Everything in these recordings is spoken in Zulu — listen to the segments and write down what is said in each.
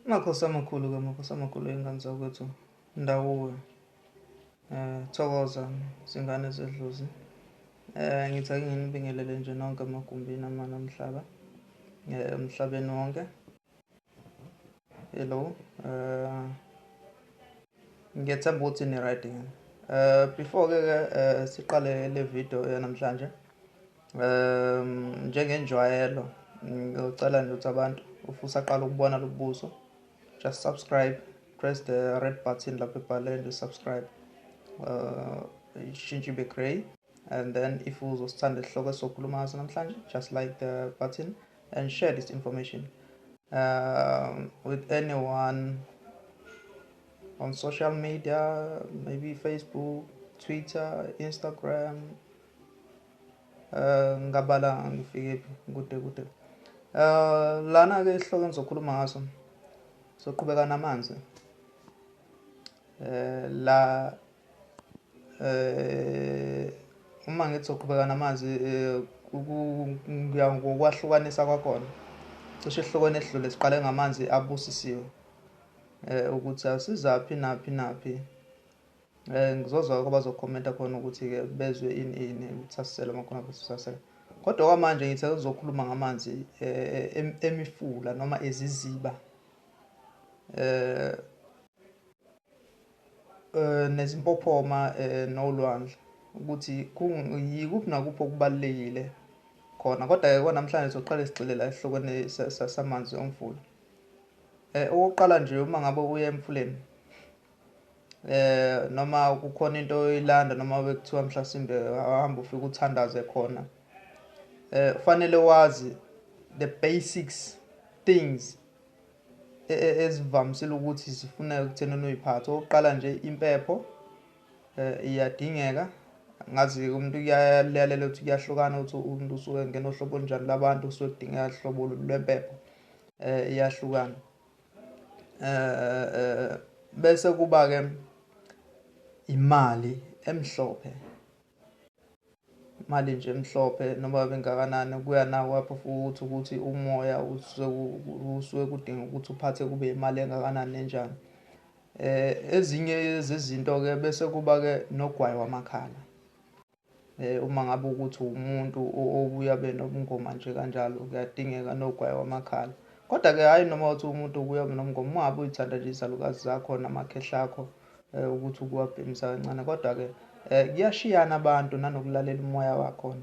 Makhosi amakhulu engane zakwethu ndawuwe. Thokoza zingane zedlozi. Ngithi ake nginibingelele nje nonke emagumbini amanamhlaba. Emhlabeni wonke. Hello. Ngiyethemba ukuthi ni right ngene. Before ke siqale le video yanamhlanje. Njengenjwayelo ngicela nje ukuthi abantu ufisa aqala ukubona lo buso, just subscribe, press the red button lapho ebhalwe subscribe. Ishintshe ibe grey, and then if uzosithanda isihloko esizokhuluma ngaso namhlanje, just like the button and share this information with anyone on social media, maybe Facebook, Twitter, Instagram. Ngabala ngifike kude. Lana ke isihloko engizokhuluma ngaso soqhubeka namanzi. Uma ngithi soqhubeka namanzi ngokwahlukanisa kwakhona. Cishe esihlokweni esidlule siqale ngamanzi abusisiwe. Ukuthi asizaphi naphi. Ngizozwa abazokhomenta khona ukuthi ke bezwe ini uthasisela makhona besasela. Kodwa kwamanje ngithe uzokhuluma ngamanzi emifula noma eziziba. Nezimpophoma nolwandle ukuthi kuyikuphi nakuphi okubalekile khona. Kodwa ke namhlanje soqala sigxile la esihlokweni samanzi omfula. Okokuqala nje uma ngabe uya emfuleni noma kukhona into oyilanda noma bekuthiwa mhlasimbe ahamba ufika uthandaze khona, fanele wazi the basics things ezivamisile ukuthi sifuneka ukuthenini uyiphathe. Oqala nje impepho iyadingeka. Ngazi umuntu uyalalela ukuthi kuyahlukana ukuthi umuntu usuke ngena ohlobo njani labantu usuke kudingeka ihlobo lwempepho iyahlukana. Bese kuba ke imali emhlophe. Imali nje emhlophe noma bengakanani kuya nawe lapho futhi ukuthi umoya usuke kudinga ukuthi uphathe kube imali engakanani enjani. Ezinye zezinto ke bese kuba ke nogwayi wamakhala. Uma ngabe ukuthi umuntu obuya benobungoma nje kanjalo kuyadingeka nogwayi wamakhala. Kodwa ke hayi noma uthi umuntu ubuya benomngoma, uma ngabe uyithanda nje izalukazi zakho namakhehla akho ukuthi ukuwabhemisa kancane. Kodwa ke kuyashiyana abantu nanokulalela umoya wakhona.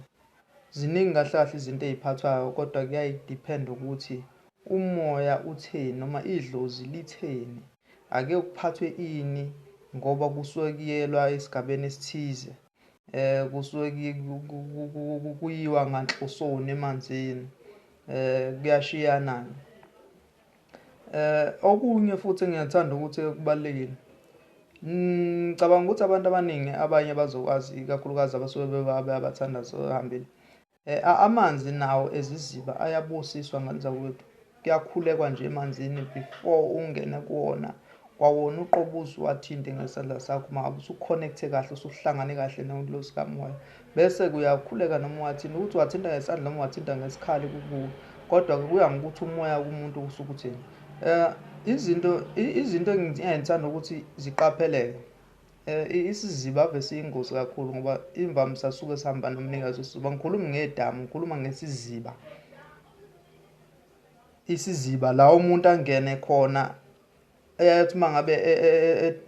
Ziningi kahle izinto eziphathwayo, kodwa kuyayidepend ukuthi umoya utheni noma idlozi litheni. Ake kuphathwe ini ngoba kusuke kuyelwa esigabeni esithize. Kusuke kuyiwa nganhlosoni emanzini. Kuyashiyana. Okunye futhi ngiyathanda ukuthi kubalekile. Ngicabanga ukuthi abantu abaningi abanye bazokwazi kakhulukazi abasuke bebabe abathandazo ohambile. Amanzi nawo eziziba ayabusiswa ngenza kwethu. Kuyakhulekwa nje emanzini before ungene kuwona. Kwawona uqobuzo wathinte ngesandla sakho manje usuconnecte kahle, usuhlangane kahle nodlozi kamoya. Bese kuyakhuleka noma wathini ukuthi wathinta ngesandla noma wathinta ngesikhali kukuwe. Kodwa kuya ngokuthi umoya kumuntu usuke uthini. Izinto engithanda ukuthi ziqapheleke. Isiziba ave siyingozi kakhulu ngoba imvamisa asuke sihamba nomnikazi wesiziba. Ngikhuluma ngedamu, ngikhuluma ngesiziba. Isiziba la umuntu angene khona eyathi mangabe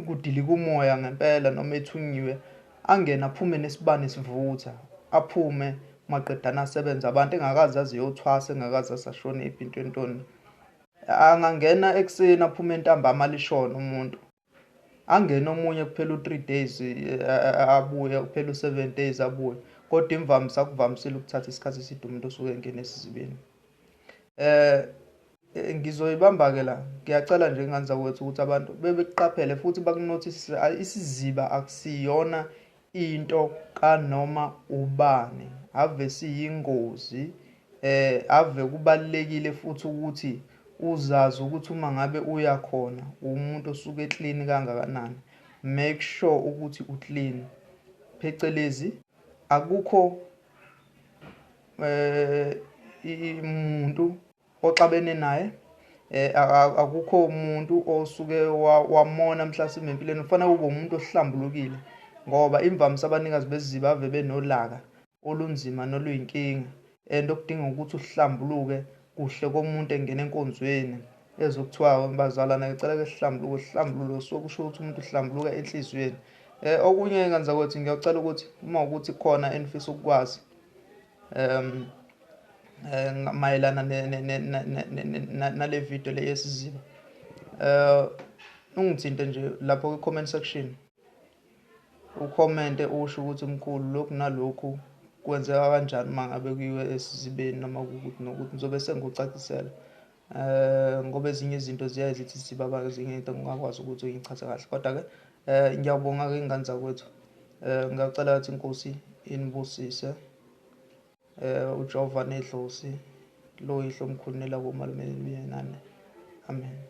kudilika umoya ngempela noma ethunyiwe, angena aphume nesibane sivutha, aphume maqedana asebenza abantu engakazi aziyothwasa, engakazi asashona impintweni. Angangena ekseni aphume ntambama lishona umuntu. Angena omunye kuphela u3 days abuye, kuphela u7 days abuye. Kodwa imvamisa kuvamisile ukuthatha isikhathi eside umuntu osuke engena esizibeni. Ngizoyibamba ke la. Ngiyacela nje ingane zakwethu ukuthi abantu bebeqaphele futhi bakunotice isiziba akusiyona into kanoma ubani. Ave siyingozi. Ave kubalekile futhi ukuthi uzazi ukuthi uma ngabe uya khona umuntu osuke clean kangakanani. Make sure ukuthi uclean. Phecelezi akukho umuntu oxabene naye akukho umuntu osuke wamona mhlasimbe empilweni, ufanele kube umuntu ohlambulukile, ngoba imvamisa abanikazi beziziba ave benolaka olunzima noluyinkinga, and okudinga ukuthi uhlambuluke kuhle komuntu engena enkonzweni ezokuthiwa bazalwane ngicela-ke sihlambuluke so kusho ukuthi umuntu uhlambuluka enhliziyweni. Okunye ngenza kwethu ngiyacela ukuthi uma ukuthi khona enifisa ukukwazi mayelana nale video le yesiziba, ungithinte nje lapho kwi-comment section, ucommente usho ukuthi mkhulu lokhu nalokhu kwenzeka kanjani uma ngabe kuyiwe esizibeni noma ukuthi nokuthi ngizobe sengikucacisela, ngoba ezinye izinto ziyaye zithi zibaba, ezinye into ngingakwazi ukuthi ngichaze kahle. Kodwa-ke ngiyabonga-ke ingane zakwethu, ngiyacela ukuthi inkosi inibusise, uJehova nedlozi lo yihlo omkhulu nelabo malume nani. Amen.